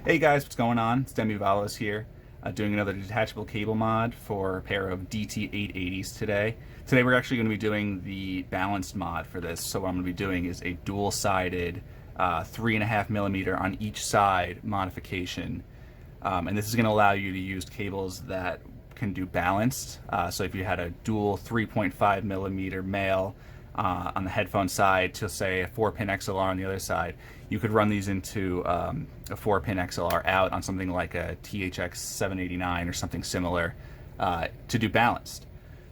Hey guys, what's going on? It's demevalos here, doing another detachable cable mod for a pair of DT880s today. Today we're actually going to be doing the balanced mod for this. So what I'm going to be doing is a dual-sided 3.5mm on each side modification. And this is going to allow you to use cables that can do balanced. So if you had a dual 3.5mm male on the headphone side to say a 4-pin XLR on the other side, you could run these into a 4-pin XLR out on something like a THX 789 or something similar to do balanced.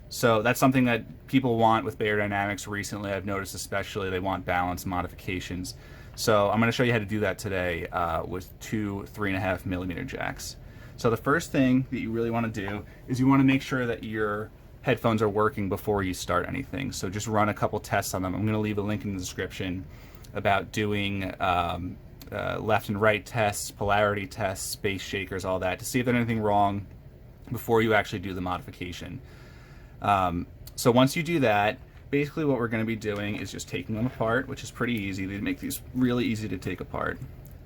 So that's something that people want with Beyerdynamics recently. I've noticed especially they want balanced modifications. So I'm going to show you how to do that today with two 3.5mm jacks. So the first thing that you really want to do is you want to make sure that your headphones are working before you start anything. So just run a couple tests on them. I'm going to leave a link in the description about doing left and right tests, polarity tests, space shakers, all that, to see if there's anything wrong before you actually do the modification. So once you do that, basically what we're going to be doing is just taking them apart, which is pretty easy. They make these really easy to take apart.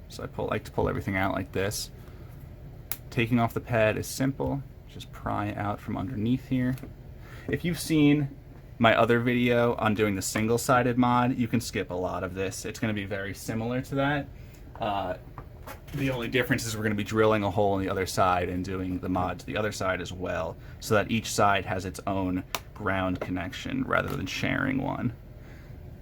So I like to pull everything out like this. Taking off the pad is simple. Just pry out from underneath here. If you've seen my other video on doing the single-sided mod, you can skip a lot of this. It's going to be very similar to that. The only difference is we're going to be drilling a hole in the other side and doing the mod to the other side as well, so that each side has its own ground connection rather than sharing one.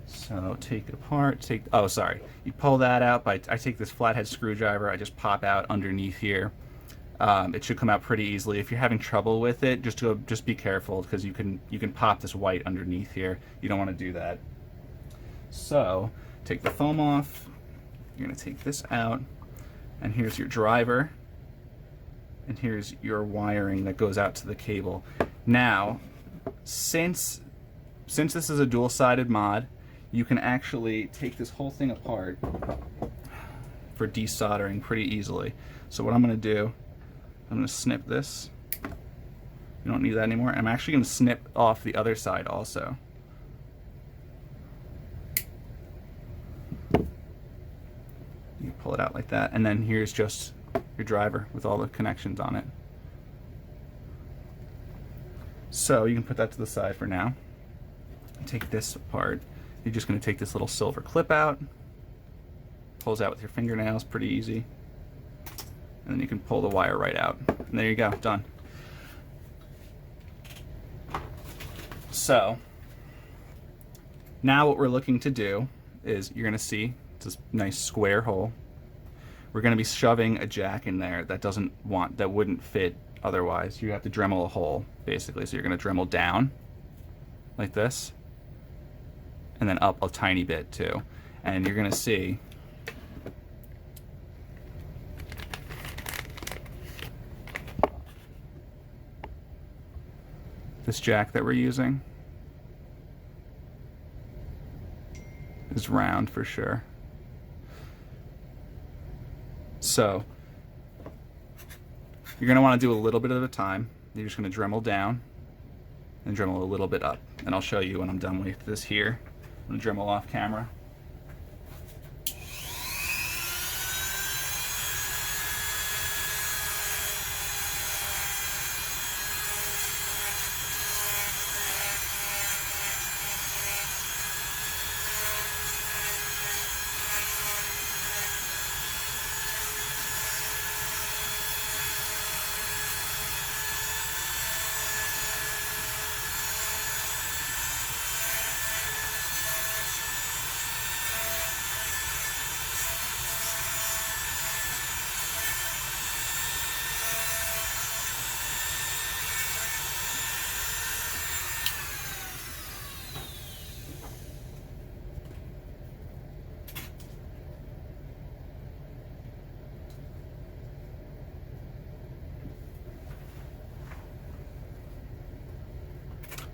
So take it apart, oh sorry, you pull that out by, I take this flathead screwdriver, I just pop out underneath here. It should come out pretty easily. If you're having trouble with it, just be careful, because you can pop this white underneath here. You don't want to do that. So take the foam off. You're going to take this out, and here's your driver, and here's your wiring that goes out to the cable. Now, since this is a dual-sided mod, you can actually take this whole thing apart for desoldering pretty easily. So what I'm going to do, I'm going to snip this. You don't need that anymore. I'm actually going to snip off the other side also. You pull it out like that, and then here's just your driver with all the connections on it. So you can put that to the side for now. Take this apart. You're just going to take this little silver clip out. Pulls out with your fingernails, pretty easy. And then you can pull the wire right out. And there you go, done. So now what we're looking to do is, you're going to see this nice square hole. We're going to be shoving a jack in there that wouldn't fit otherwise. You have to Dremel a hole, basically. So you're going to Dremel down like this, and then up a tiny bit too. And you're going to see this jack that we're using is round for sure. So you're going to want to do a little bit at a time. You're just going to Dremel down and Dremel a little bit up. And I'll show you when I'm done with this here. I'm going to Dremel off camera.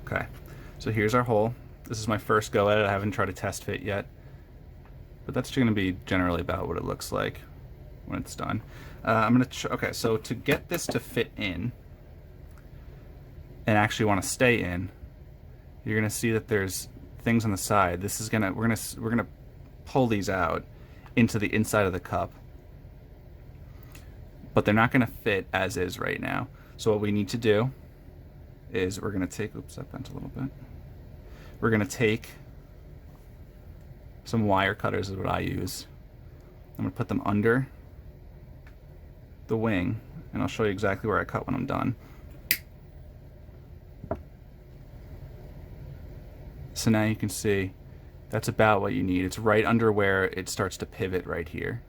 Okay, so here's our hole. This is my first go at it. I haven't tried to test fit yet, but that's going to be generally about what it looks like when it's done. Okay, so to get this to fit in and actually want to stay in, you're going to see that there's things on the side. This is we're gonna pull these out into the inside of the cup. but they're not going to fit as is right now. So what we need to do is we're going to take, oops, that bent a little bit. We're going to take some wire cutters is what I use. I'm going to put them under the wing, and I'll show you exactly where I cut when I'm done. So now you can see that's about what you need. It's right under where it starts to pivot right here.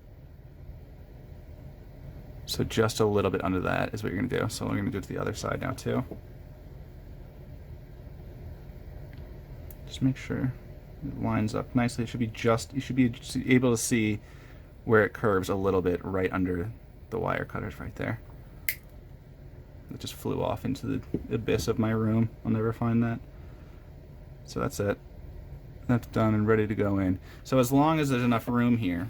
So just a little bit under that is what you're going to do. So we're going to do it to the other side now too. Just make sure it lines up nicely. It should be you should be able to see where it curves a little bit right under the wire cutters right there. It just flew off into the abyss of my room. I'll never find that. So that's it. That's done and ready to go in. So as long as there's enough room here,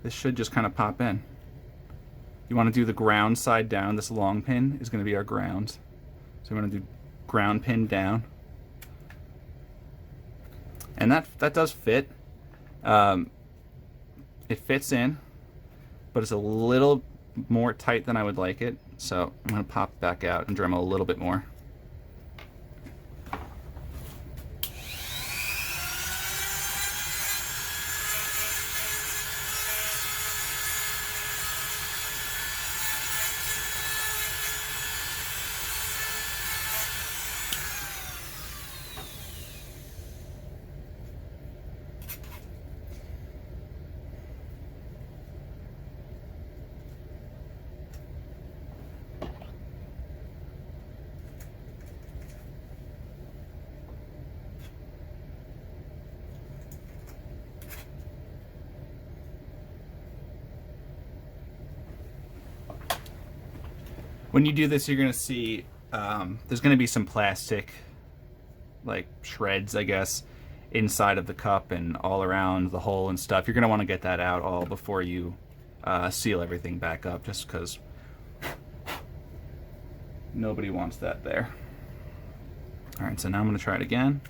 this should just kind of pop in. You want to do the ground side down. This long pin is going to be our ground. So we want to do ground pin down. And that does fit. It fits in, but it's a little more tight than I would like it. So I'm going to pop it back out and Dremel a little bit more. When you do this, you're going to see there's going to be some plastic, like shreds, I guess, inside of the cup and all around the hole and stuff. You're going to want to get that out all before you seal everything back up, just because nobody wants that there. All right, so now I'm going to try it again.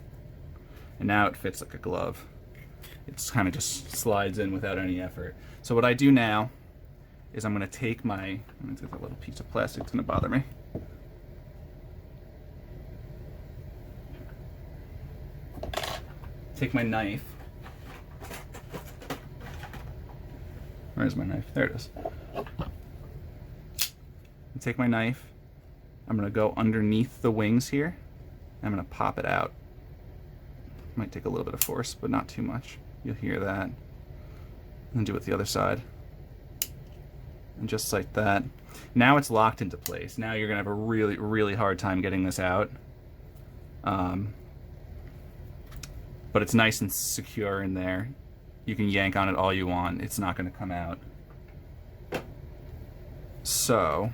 And now it fits like a glove. It's kind of just slides in without any effort. So what I do now is I'm going to take that little piece of plastic, it's going to bother me. Take my knife. Where's my knife? There it is. Take my knife. I'm going to go underneath the wings here. I'm going to pop it out. Might take a little bit of force, but not too much. You'll hear that. And do it the other side. And just like that. Now it's locked into place. Now you're going to have a really, really hard time getting this out. But it's nice and secure in there. You can yank on it all you want. It's not going to come out. So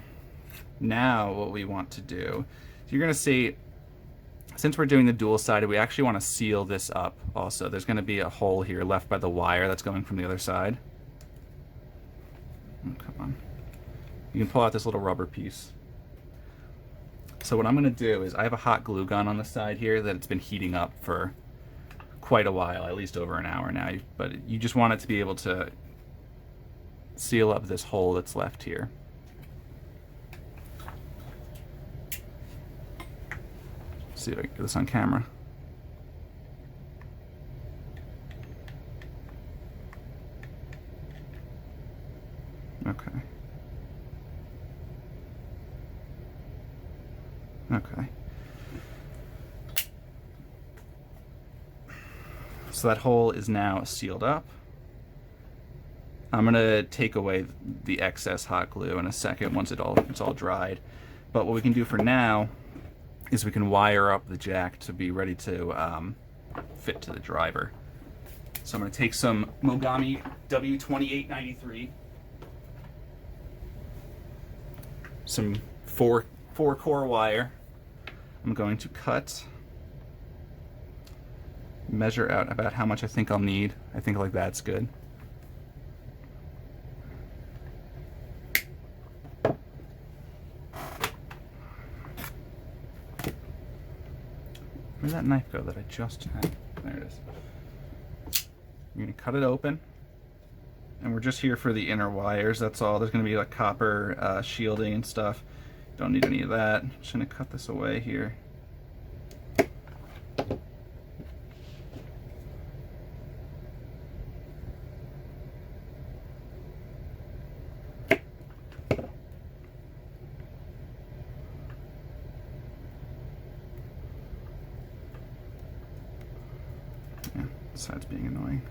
now what we want to do, you're going to see, since we're doing the dual-sided, we actually want to seal this up also. There's going to be a hole here left by the wire that's going from the other side. Oh, come on. You can pull out this little rubber piece. So what I'm going to do is I have a hot glue gun on the side here that it's been heating up for quite a while, at least over an hour now. But you just want it to be able to seal up this hole that's left here. Let's see if I can get this on camera. Okay. Okay. So that hole is now sealed up. I'm gonna take away the excess hot glue in a second once it's all dried. But what we can do for now is we can wire up the jack to be ready to fit to the driver. So I'm gonna take some Mogami W2893. Some four core wire. I'm going to cut, measure out about how much I think I'll need. I think like that's good. Where'd that knife go that I just had? There it is. You're gonna cut it open. And we're just here for the inner wires, that's all. There's going to be like copper shielding and stuff. Don't need any of that. I'm just going to cut this away here. Yeah, this side's being annoying.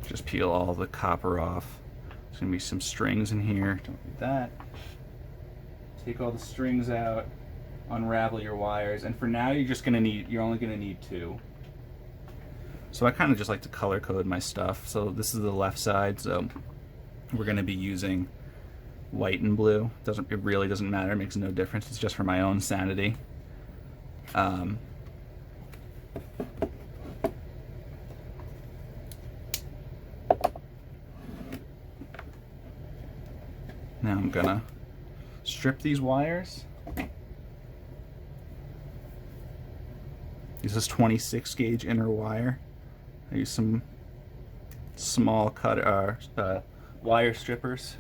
Just peel all the copper off. There's gonna be some strings in here. Don't need that. Take all the strings out, unravel your wires, and for now you're only gonna need 2. So I kind of just like to color code my stuff. So this is the left side, so we're gonna be using white and blue. It really doesn't matter, it makes no difference. It's just for my own sanity. Now I'm gonna strip these wires. This is 26 gauge inner wire. I use some small wire strippers.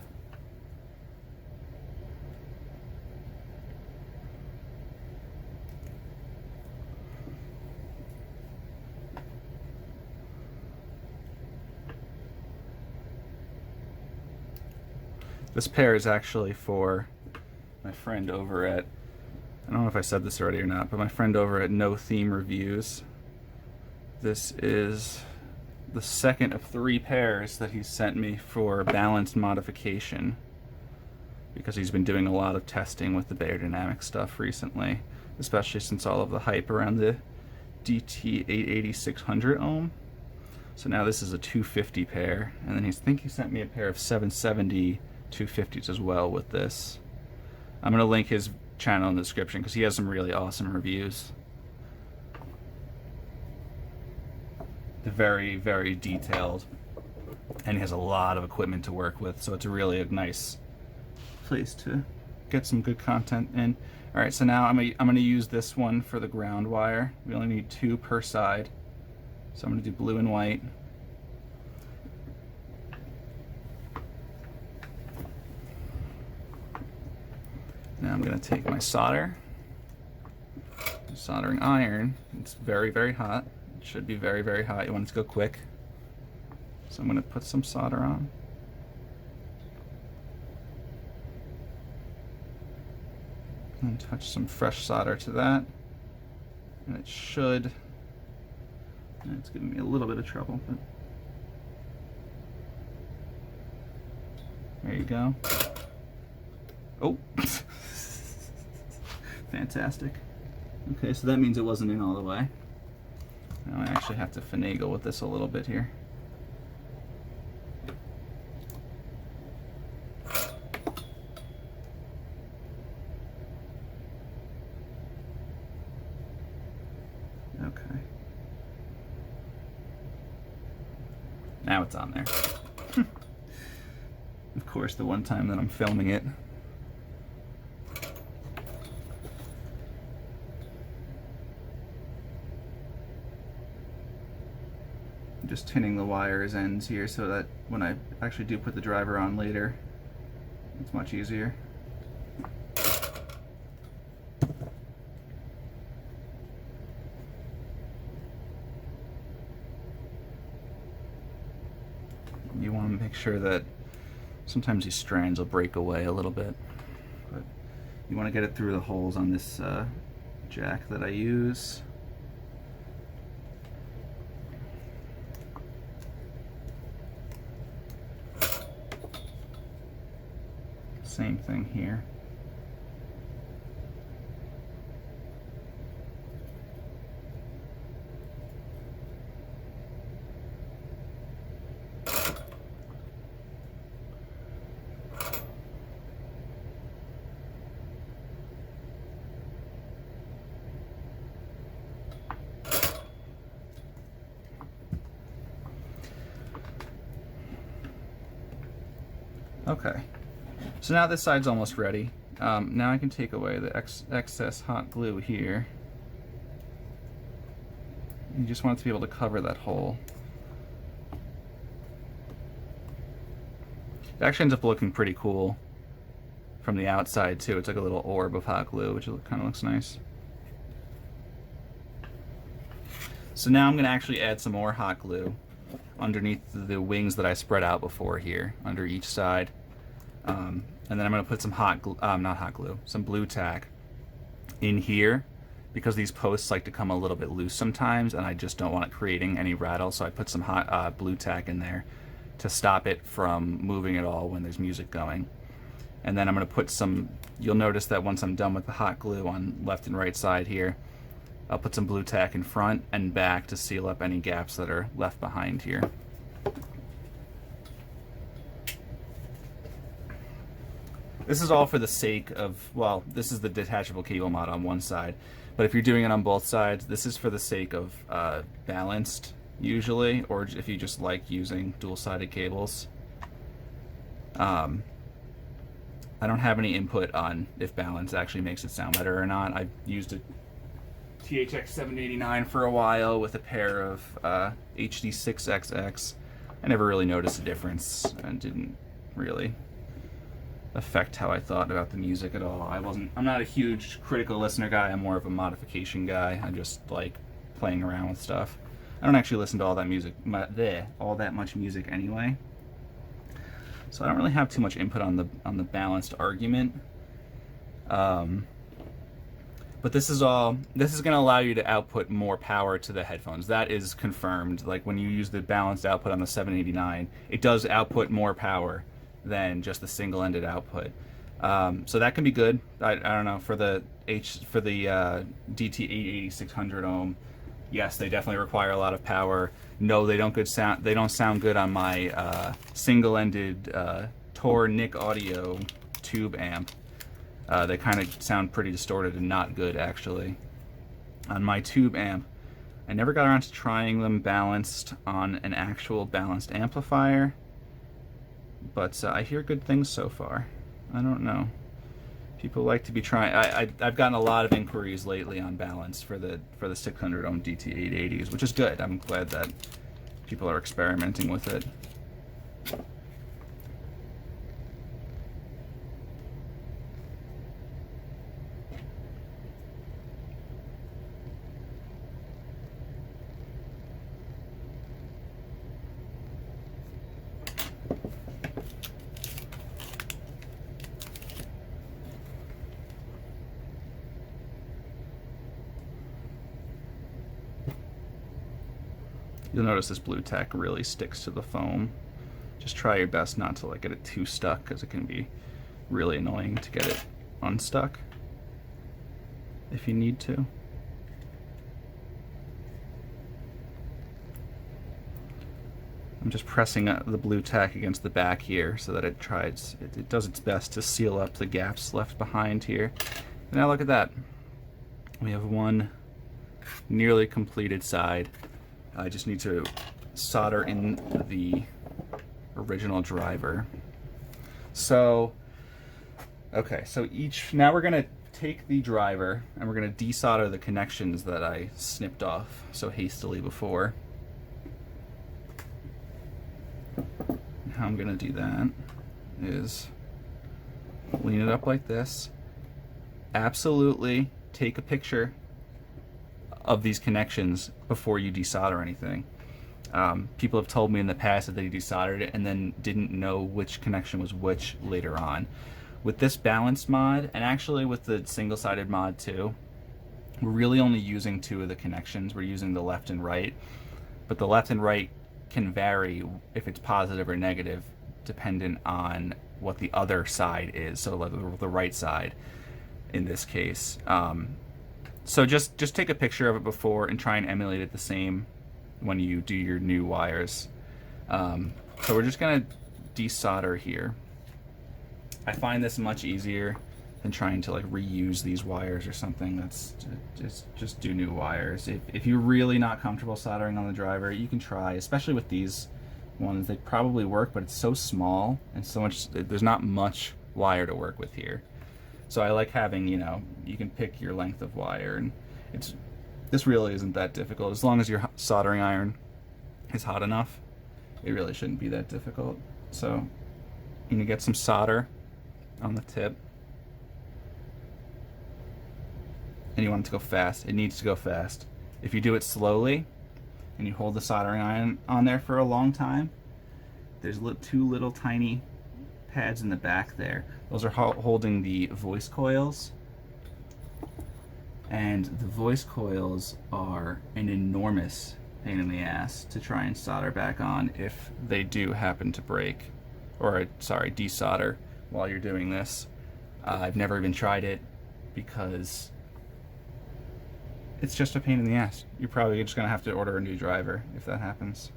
This pair is actually for my friend over at, I don't know if I said this already or not, but my friend over at No Theme Reviews. This is the second of 3 pairs that he's sent me for balanced modification, because he's been doing a lot of testing with the Beyerdynamic stuff recently, especially since all of the hype around the DT880 600 ohm. So now this is a 250 pair, and then he sent me a pair of 770 250s as well with this. I'm going to link his channel in the description because he has some really awesome reviews. They're very, very detailed, and he has a lot of equipment to work with, so it's really a nice place to get some good content in. Alright, so now I'm going to use this one for the ground wire. We only need 2 per side, so I'm going to do blue and white. Now I'm going to take my soldering iron. It's very, very hot. It should be very, very hot. You want it to go quick. So I'm going to put some solder on. And touch some fresh solder to that. And it should, and it's giving me a little bit of trouble, but there you go. Oh! Fantastic. Okay, so that means it wasn't in all the way. Now I actually have to finagle with this a little bit here. Okay. Now it's on there. Of course, the one time that I'm filming it. Just tinning the wires ends here so that when I actually do put the driver on later, it's much easier. You want to make sure that sometimes these strands will break away a little bit, but you want to get it through the holes on this jack that I use. Same thing here. Okay. So now this side's almost ready. Now I can take away the excess hot glue here. You just want it to be able to cover that hole. It actually ends up looking pretty cool from the outside too. It's like a little orb of hot glue, which kind of looks nice. So now I'm going to actually add some more hot glue underneath the wings that I spread out before here, under each side. And then I'm going to put some some blue tack in here, because these posts like to come a little bit loose sometimes, and I just don't want it creating any rattle, so I put some hot blue tack in there to stop it from moving at all when there's music going. And then I'm going to put some, you'll notice that once I'm done with the hot glue on left and right side here, I'll put some blue tack in front and back to seal up any gaps that are left behind here. This is all for the sake of, well, this is the detachable cable mod on one side, but if you're doing it on both sides, this is for the sake of balanced usually, or if you just like using dual-sided cables. I don't have any input on if balance actually makes it sound better or not. I've used a THX 789 for a while with a pair of HD6XX. I never really noticed a difference and didn't really affect how I thought about the music at all. I'm not a huge critical listener guy. I'm more of a modification guy. I just like playing around with stuff. I don't actually listen to all that much music anyway. So I don't really have too much input on the balanced argument. But this is going to allow you to output more power to the headphones. That is confirmed. Like when you use the balanced output on the 789, it does output more power than just the single-ended output. So that can be good. I don't know, for the DT880 600 ohm, yes, they definitely require a lot of power. No, they don't sound good on my single-ended Tor Nick Audio tube amp. They kind of sound pretty distorted and not good, actually. On my tube amp, I never got around to trying them balanced on an actual balanced amplifier, but I hear good things so far. I don't know. People like to be trying. I've gotten a lot of inquiries lately on balance for the 600 ohm DT880s, which is good. I'm glad that people are experimenting with it. You'll notice this blue tack really sticks to the foam. Just try your best not to get it too stuck, because it can be really annoying to get it unstuck if you need to. I'm just pressing the blue tack against the back here so that it does its best to seal up the gaps left behind here. And now look at that. We have one nearly completed side. I just need to solder in the original driver. So, okay, so now we're gonna take the driver and we're gonna desolder the connections that I snipped off so hastily before. And how I'm gonna do that is lean it up like this. Absolutely take a picture of these connections before you desolder anything. People have told me in the past that they desoldered it and then didn't know which connection was which later on. With this balanced mod, and actually with the single-sided mod too, we're really only using two of the connections. We're using the left and right, but the left and right can vary if it's positive or negative dependent on what the other side is, so the right side in this case. So just take a picture of it before and try and emulate it the same when you do your new wires. So we're just gonna desolder here. I find this much easier than trying to reuse these wires or something. That's just do new wires. If you're really not comfortable soldering on the driver, you can try, especially with these ones. They probably work, but it's so small and so much, there's not much wire to work with here. So I like having, you know, you can pick your length of wire, and this really isn't that difficult. As long as your soldering iron is hot enough, it really shouldn't be that difficult. So you can get some solder on the tip, and you want it to go fast. It needs to go fast. If you do it slowly and you hold the soldering iron on there for a long time, there's two little tiny pads in the back there. Those are holding the voice coils, and the voice coils are an enormous pain in the ass to try and solder back on if they do happen to break, or sorry, desolder while you're doing this. I've never even tried it because it's just a pain in the ass. You're probably just gonna have to order a new driver if that happens.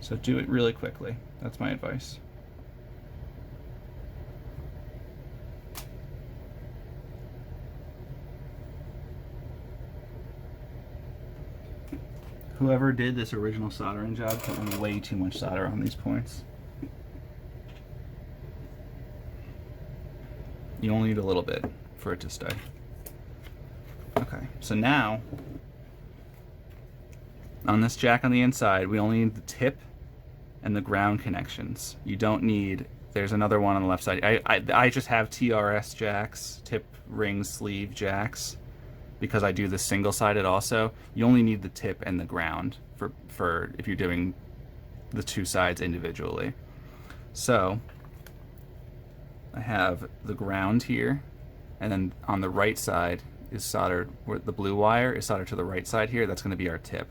So do it really quickly. That's my advice. Whoever did this original soldering job put way too much solder on these points. You only need a little bit for it to stay. Okay, so now on this jack on the inside, we only need the tip and the ground connections. You don't need, there's another one on the left side. I just have TRS jacks, tip, ring, sleeve jacks, because I do the single-sided also. You only need the tip and the ground for if you're doing the two sides individually. So I have the ground here, and then on the right side is soldered, where the blue wire is soldered to the right side here. That's going to be our tip.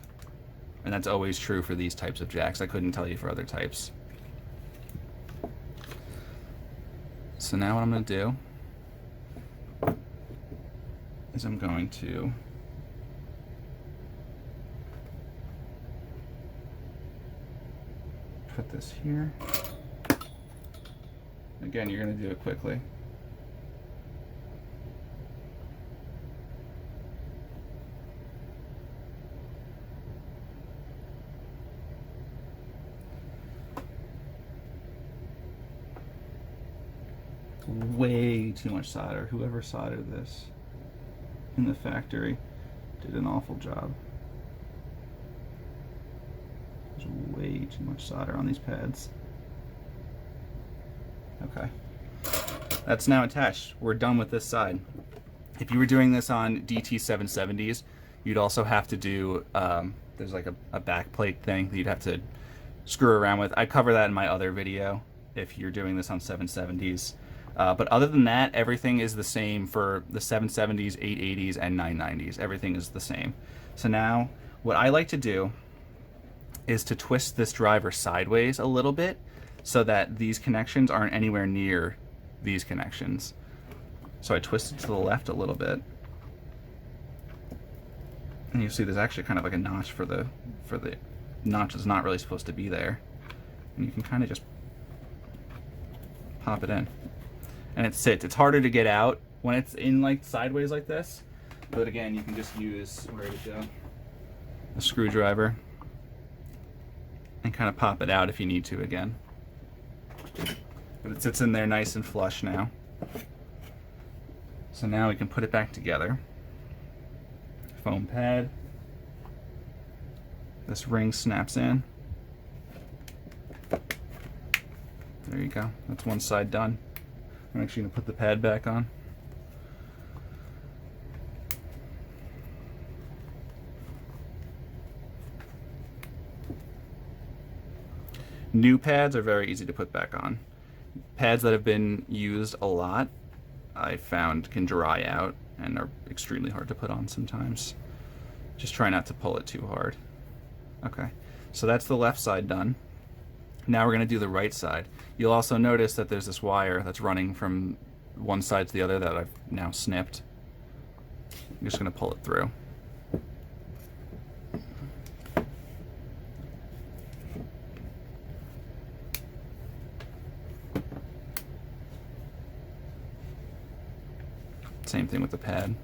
And that's always true for these types of jacks. I couldn't tell you for other types. So now what I'm going to do is I'm going to put this here. Again, you're going to do it quickly. Way too much solder. Whoever soldered this in the factory did an awful job. There's way too much solder on these pads. Okay, that's now attached. We're done with this side. If you were doing this on DT770s, you'd also have to do, there's like a back plate thing that you'd have to screw around with. I cover that in my other video if you're doing this on 770s. But other than that, everything is the same for the 770s, 880s, and 990s. Everything is the same. So now, what I like to do is to twist this driver sideways a little bit so that these connections aren't anywhere near these connections. So I twist it to the left a little bit. And you see there's actually kind of like a notch for the notch that's not really supposed to be there. And you can kind of just pop it in. And it sits. It's harder to get out when it's in like sideways like this. But again, you can just use, where did it go? A screwdriver. And kind of pop it out if you need to again. But it sits in there nice and flush now. So now we can put it back together. Foam pad. This ring snaps in. There you go. That's one side done. I'm actually going to put the pad back on. New pads are very easy to put back on. Pads that have been used a lot, I found can dry out and are extremely hard to put on sometimes. Just try not to pull it too hard. Okay, so that's the left side done. Now we're going to do the right side. You'll also notice that there's this wire that's running from one side to the other that I've now snipped. I'm just going to pull it through. Same thing with the pad.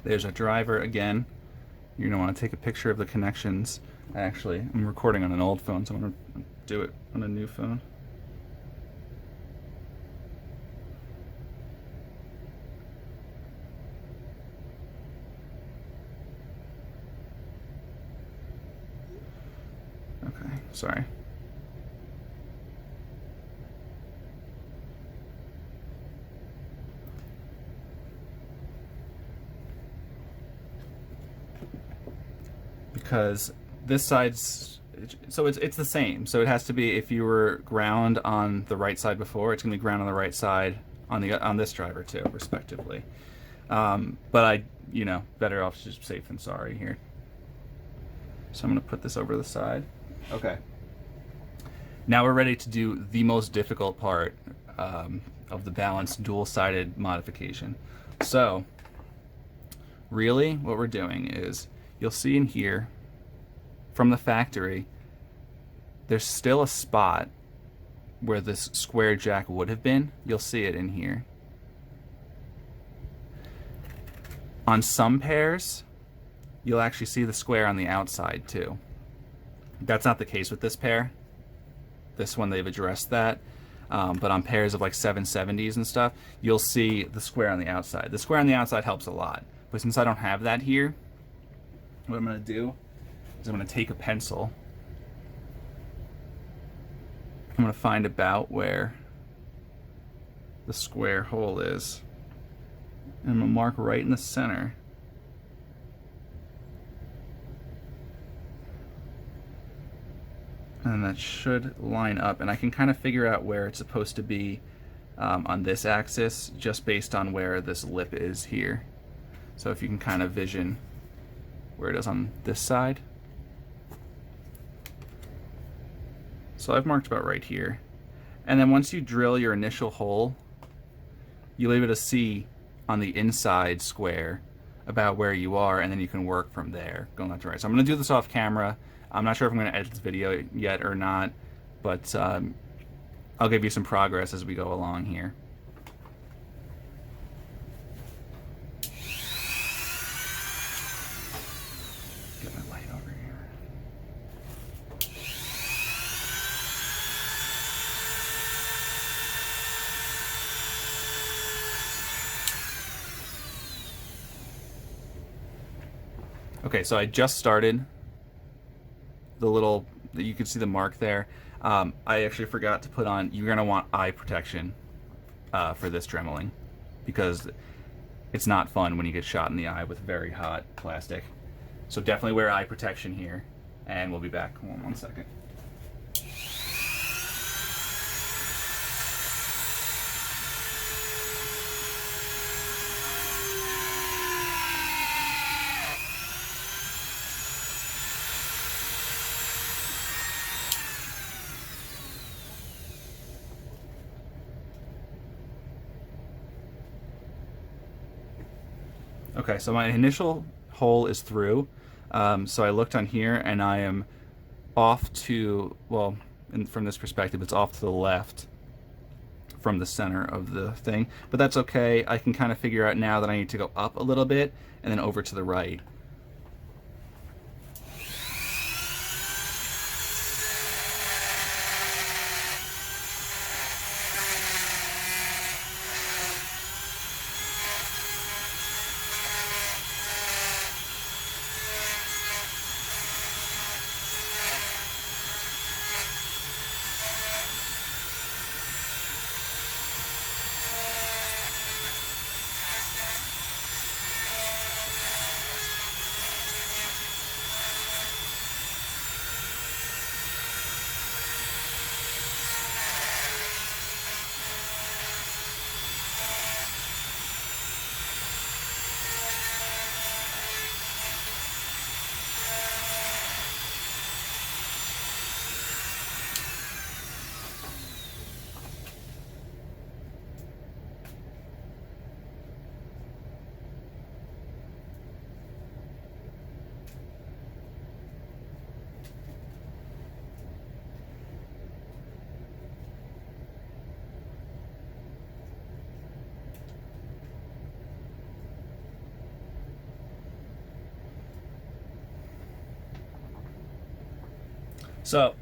There's a driver again. You're going to want to take a picture of the connections. Actually, I'm recording on an old phone, so I'm going to do it on a new phone. Okay, sorry. Because this side's, so it's the same. So it has to be, if you were ground on the right side before, it's going to be ground on the right side on this driver too, respectively. But better off just safe than sorry here. So I'm going to put this over the side. Okay. Now we're ready to do the most difficult part of the balanced dual-sided modification. So really what we're doing is, you'll see in here from the factory, there's still a spot where this square jack would have been. You'll see it in here. On some pairs, you'll actually see the square on the outside too. That's not the case with this pair. This one, they've addressed that. But on pairs of like 770s and stuff, you'll see the square on the outside. The square on the outside helps a lot. But since I don't have that here, what I'm going to do is I'm going to take a pencil. I'm going to find about where the square hole is. And I'm going to mark right in the center. And that should line up. And I can kind of figure out where it's supposed to be on this axis, just based on where this lip is here. So if you can kind of vision where it is on this side. So I've marked about right here. And then once you drill your initial hole, you'll be able to see on the inside square about where you are, and then you can work from there, going left to right. So I'm going to do this off camera. I'm not sure if I'm going to edit this video yet or not, but I'll give you some progress as we go along here. Get my light over here. Okay, so I just started the little, you can see the mark there. I actually forgot to put on, you're going to want eye protection for this dremeling, because it's not fun when you get shot in the eye with very hot plastic. So definitely wear eye protection here, and we'll be back. Hold on one second. Okay, so my initial hole is through. So I looked on here, and I am off to, well, from this perspective, it's off to the left from the center of the thing. But that's okay. I can kind of figure out now that I need to go up a little bit and then over to the right. So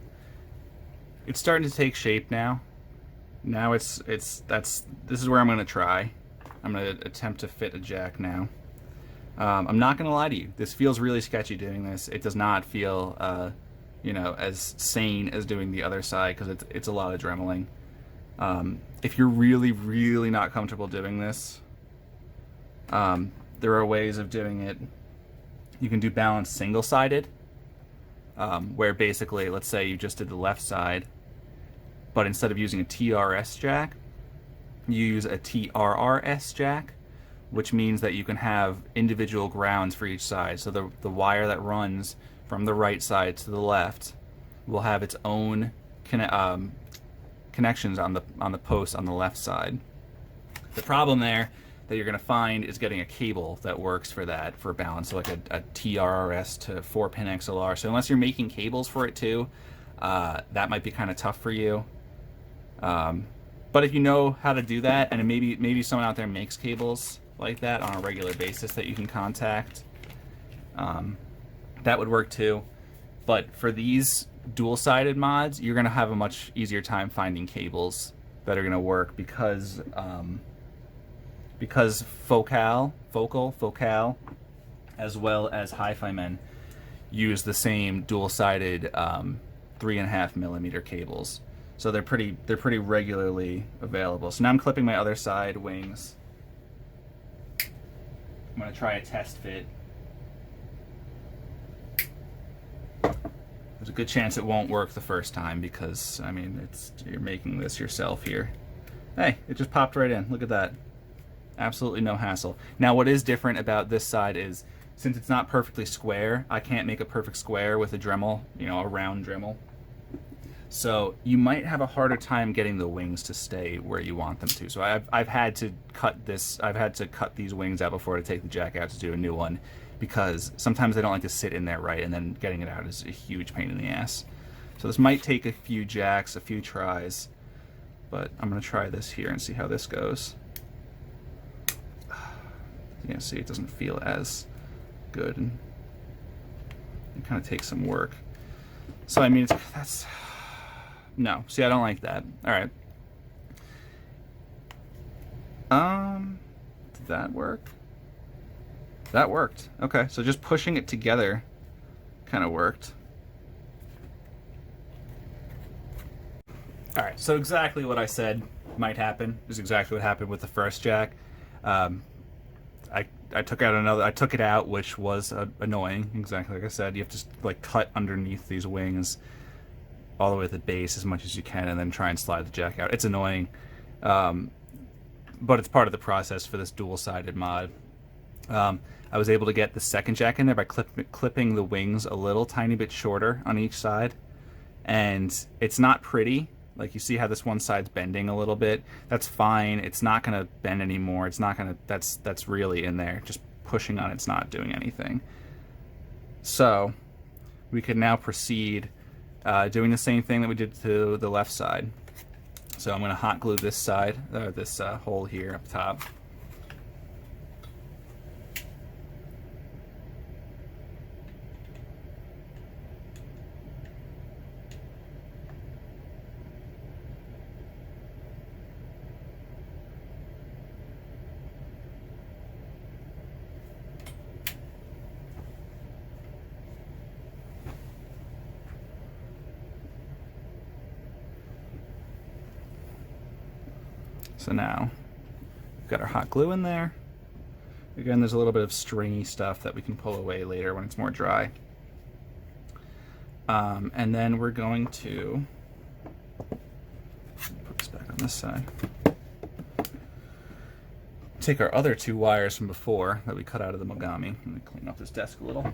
it's starting to take shape now. Now this is where I'm going to try. I'm going to attempt to fit a jack now. I'm not going to lie to you. This feels really sketchy doing this. It does not feel, you know, as sane as doing the other side because it's a lot of dremeling. If you're really, really not comfortable doing this, there are ways of doing it. You can do balance single-sided, where basically, let's say you just did the left side, but instead of using a TRS jack, you use a TRRS jack, which means that you can have individual grounds for each side. So the wire that runs from the right side to the left will have its own connections on the post on the left side. The problem there that you're going to find is getting a cable that works for that, for balance, so like a TRRS to 4-pin XLR. So unless you're making cables for it too, that might be kind of tough for you. But if you know how to do that, and maybe someone out there makes cables like that on a regular basis that you can contact, that would work too. But for these dual-sided mods, you're going to have a much easier time finding cables that are going to work because Focal, as well as Hifiman use the same dual-sided 3.5mm cables. So they're pretty regularly available. So now I'm clipping my other side wings. I'm going to try a test fit. There's a good chance it won't work the first time because, I mean, you're making this yourself here. Hey, it just popped right in. Look at that. Absolutely no hassle. Now, what is different about this side is, since it's not perfectly square, I can't make a perfect square with a Dremel, you know, a round Dremel. So you might have a harder time getting the wings to stay where you want them to. So I've had to cut these wings out before to take the jack out to do a new one, because sometimes they don't like to sit in there right, and then getting it out is a huge pain in the ass. So this might take a few jacks, a few tries, but I'm going to try this here and see how this goes. You can see it doesn't feel as good, and it kind of takes some work. So I mean, no. See, I don't like that. All right. Did that work? That worked. Okay, so just pushing it together kind of worked. All right, so exactly what I said might happen is exactly what happened with the first jack. I took it out, which was annoying. Exactly like I said, you have to like cut underneath these wings all the way at the base as much as you can, and then try and slide the jack out. It's annoying, but it's part of the process for this dual-sided mod. I was able to get the second jack in there by clipping the wings a little tiny bit shorter on each side, and it's not pretty. Like, you see how this one side's bending a little bit? That's fine. It's not going to bend anymore. It's not going to, that's really in there. Just pushing on it's not doing anything. So we can now proceed doing the same thing that we did to the left side. So I'm going to hot glue this side, this hole here up top. So now we've got our hot glue in there. Again, there's a little bit of stringy stuff that we can pull away later when it's more dry. And then we're going to put this back on this side. Take our other two wires from before that we cut out of the Mogami. Let me clean up this desk a little.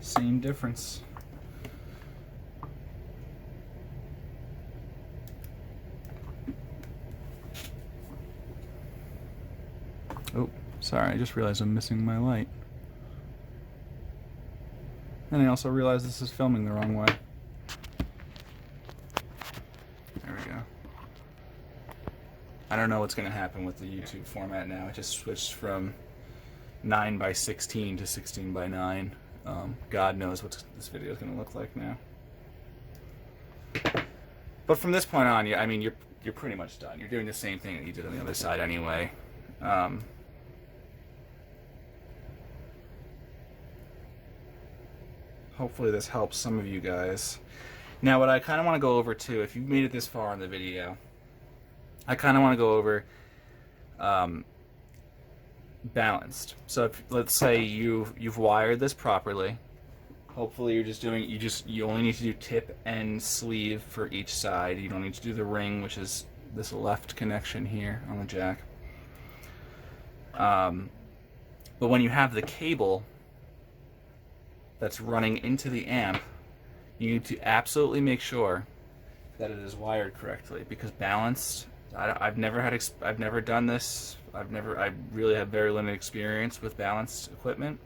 Same difference. Oh, sorry, I just realized I'm missing my light. And I also realized this is filming the wrong way. There we go. I don't know what's going to happen with the YouTube format now. I just switched from 9:16 to 16:9. God knows what this video is going to look like now. But from this point on, I mean, you're pretty much done. You're doing the same thing that you did on the other side anyway. Hopefully this helps some of you guys. Now, what I kind of want to go over too, if you've made it this far in the video, I kind of want to go over balanced. So if, let's say you've wired this properly. Hopefully you're just doing, you only need to do tip and sleeve for each side. You don't need to do the ring, which is this left connection here on the jack. But when you have the cable that's running into the amp, you need to absolutely make sure that it is wired correctly, because balanced, I've never done this. I really have very limited experience with balanced equipment,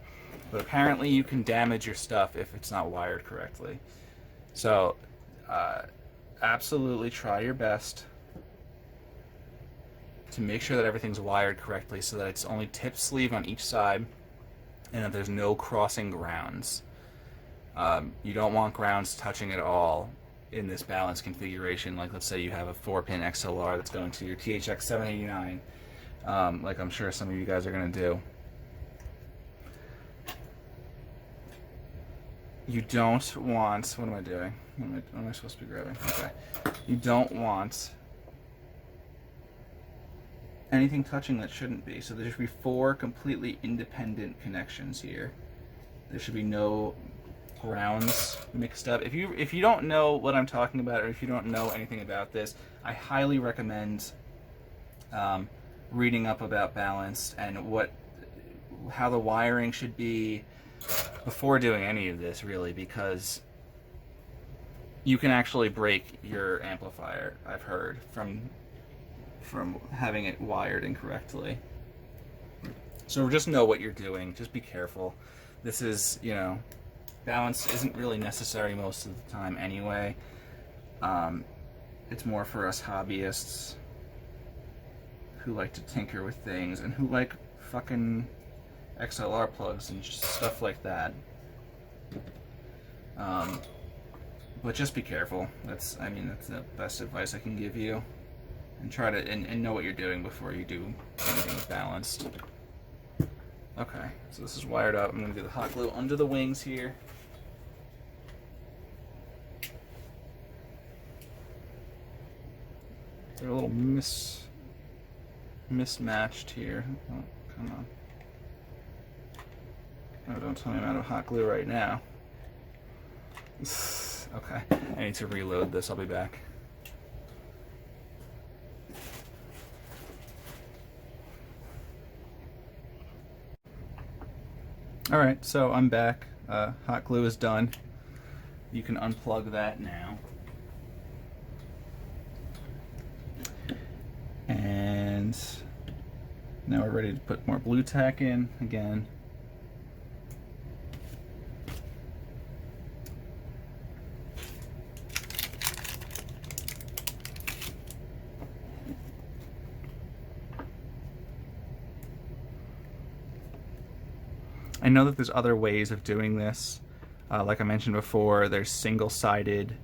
but apparently you can damage your stuff if it's not wired correctly. So absolutely try your best to make sure that everything's wired correctly, so that it's only tip sleeve on each side and that there's no crossing grounds. You don't want grounds touching at all in this balance configuration. Like, let's say you have a 4-pin XLR that's going to your THX 789, like I'm sure some of you guys are going to do. You don't want, what am I doing? What am I supposed to be grabbing? Okay. You don't want anything touching that shouldn't be. So there should be 4 completely independent connections here. There should be no grounds mixed up. If you don't know what I'm talking about, or if you don't know anything about this, I highly recommend reading up about balanced and how the wiring should be before doing any of this, really, because you can actually break your amplifier, I've heard, from having it wired incorrectly. So just know what you're doing. Just be careful. This is, balance isn't really necessary most of the time anyway. It's more for us hobbyists who like to tinker with things and who like fucking XLR plugs and just stuff like that. But just be careful. That's the best advice I can give you. And try to and know what you're doing before you do anything balanced. Okay, so this is wired up. I'm going to do the hot glue under the wings here. They're a little mismatched here. Oh, come on. Oh, don't tell me I'm out of hot glue right now. Okay, I need to reload this. I'll be back. Alright, so I'm back. Hot glue is done. You can unplug that now. And now we're ready to put more blue tack in again. I know that there's other ways of doing this. Like I mentioned before, there's single-sided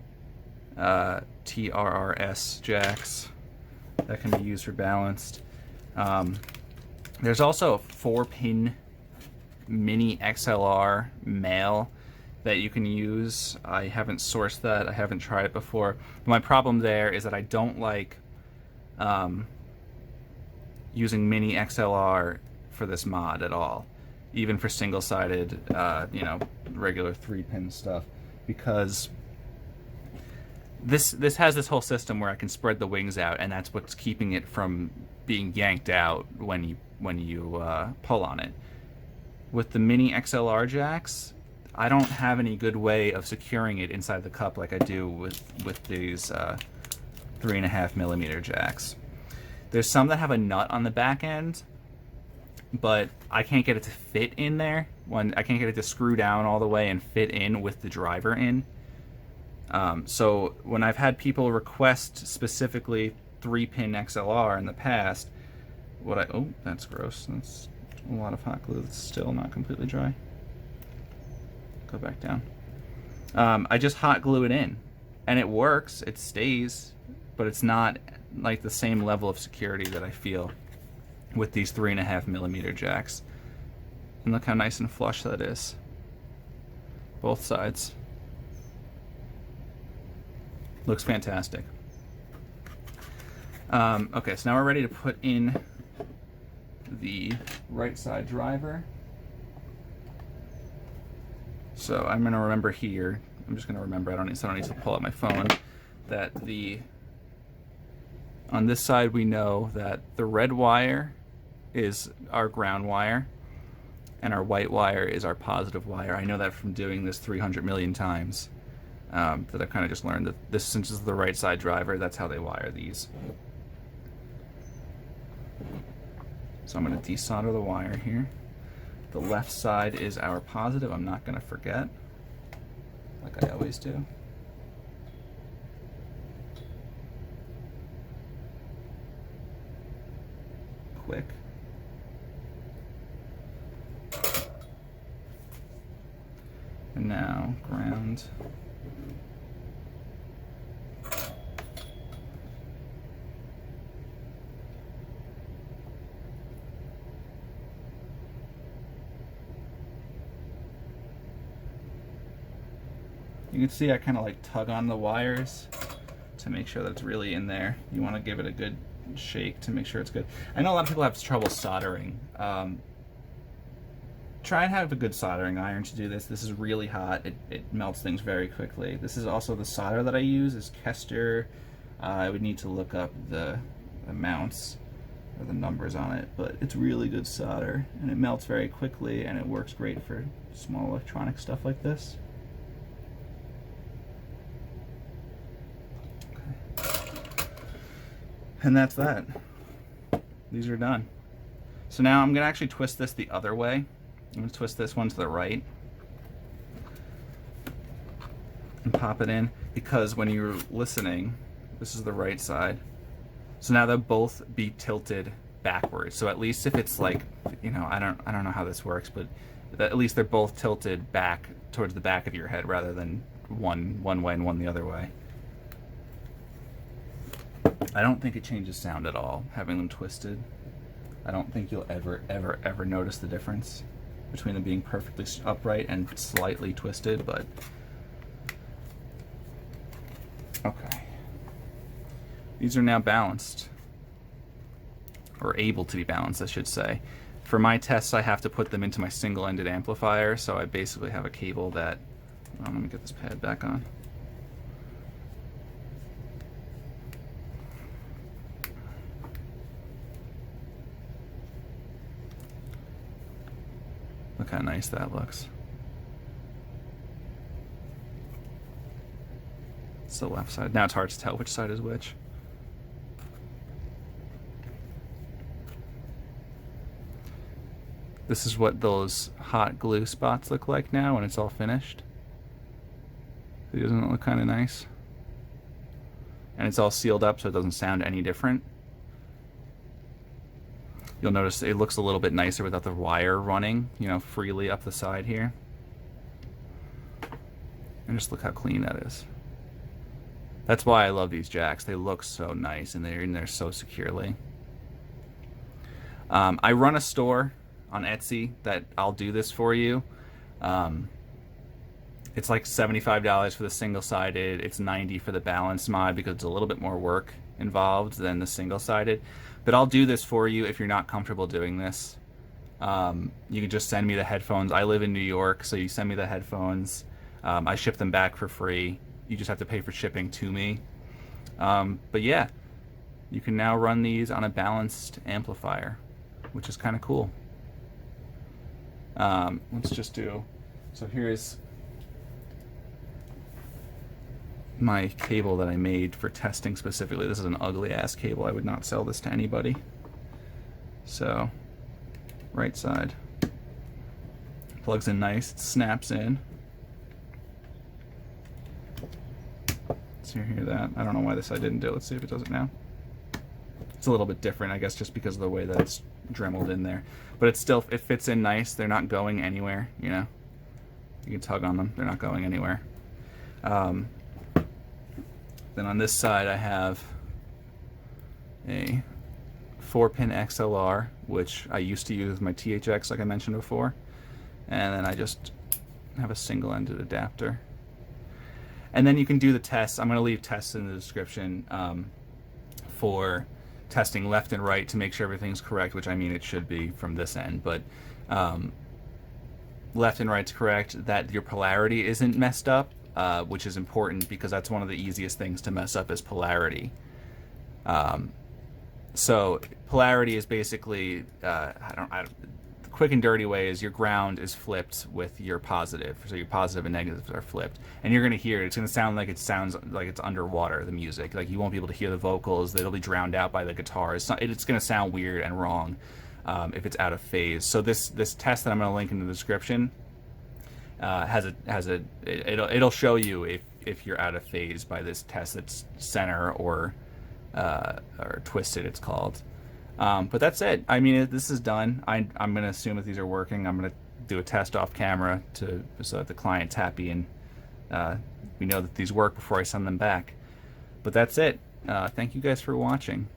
TRRS jacks that can be used for balanced. There's also a 4-pin mini XLR male that you can use. I haven't sourced that. I haven't tried it before. My problem there is that I don't like using mini XLR for this mod at all, even for single-sided, regular 3-pin stuff, because this has this whole system where I can spread the wings out, and that's what's keeping it from being yanked out when you pull on it. With the mini XLR jacks, I don't have any good way of securing it inside the cup like I do with these 3.5mm jacks. There's some that have a nut on the back end, but I can't get it to fit in there. I can't get it to screw down all the way and fit in with the driver in. So when I've had people request specifically 3-pin XLR in the past, oh, that's gross. That's a lot of hot glue that's still not completely dry. Go back down. I just hot glue it in, and it works, it stays, but it's not like the same level of security that I feel with these 3.5mm jacks. And look how nice and flush that is. Both sides. Looks fantastic. Okay, so now we're ready to put in the right side driver. So I'm going to remember here, I'm just going to remember, I don't need to pull out my phone, that on this side we know that the red wire is our ground wire and our white wire is our positive wire. I know that from doing this 300 million times, that I've kind of just learned that this, since this is the right side driver, that's how they wire these. So I'm going to desolder the wire here. The left side is our positive. I'm not going to forget, like I always do. Quick. And now ground. You can see I kind of like tug on the wires to make sure that it's really in there. You want to give it a good shake to make sure it's good. I know a lot of people have trouble soldering. Try and have a good soldering iron to do this. This is really hot. It melts things very quickly. This is also the solder that I use is Kester. I would need to look up the amounts or the numbers on it, but it's really good solder and it melts very quickly and it works great for small electronic stuff like this. And that's that. These are done. So now I'm going to actually twist this the other way. I'm going to twist this one to the right and pop it in, because when you're listening, this is the right side. So now they'll both be tilted backwards. So at least if it's like, you know, I don't know how this works, but at least they're both tilted back towards the back of your head rather than one way and one the other way. I don't think it changes sound at all, having them twisted. I don't think you'll ever notice the difference between them being perfectly upright and slightly twisted, but okay. These are now balanced, or able to be balanced, I should say. For my tests, I have to put them into my single-ended amplifier, so I basically have a cable that, let me get this pad back on. Look how nice that looks. It's the left side. Now it's hard to tell which side is which. This is what those hot glue spots look like now when it's all finished. Doesn't it look kind of nice? And it's all sealed up so it doesn't sound any different. You'll notice it looks a little bit nicer without the wire running, you know, freely up the side here. And just look how clean that is. That's why I love these jacks. They look so nice and they're in there so securely. I run a store on Etsy that I'll do this for you. It's like $75 for the single-sided. It's $90 for the balanced mod because it's a little bit more work involved than the single-sided. But I'll do this for you if you're not comfortable doing this. You can just send me the headphones. I live in New York, so you send me the headphones. I ship them back for free. You just have to pay for shipping to me. But yeah, you can now run these on a balanced amplifier, which is kind of cool. Let's just do, so here's my cable that I made for testing specifically. This is an ugly ass cable. I would not sell this to anybody. So, right side. Plugs in nice, it snaps in. So you hear that. I don't know why this side didn't do it. Let's see if it does it now. It's a little bit different, I guess, just because of the way that it's dremeled in there. But it fits in nice. They're not going anywhere, you know. You can tug on them. They're not going anywhere. Then on this side I have a 4-pin XLR, which I used to use with my THX like I mentioned before. And then I just have a single-ended adapter. And then you can do the tests. I'm going to leave tests in the description for testing left and right to make sure everything's correct, which I mean it should be from this end, but left and right's correct, that your polarity isn't messed up, which is important because that's one of the easiest things to mess up is polarity. So polarity is basically, the quick and dirty way is your ground is flipped with your positive, so your positive and negatives are flipped, and you're going to hear it. It's going to sound like it's underwater, the music. Like you won't be able to hear the vocals. It'll be drowned out by the guitar. It's going to sound weird and wrong if it's out of phase. So this test that I'm going to link in the description it'll show you if you're out of phase by this test that's center or twisted, it's called. But that's it. I mean, this is done. I'm going to assume that these are working. I'm going to do a test off camera so that the client's happy and we know that these work before I send them back. But that's it. Thank you guys for watching.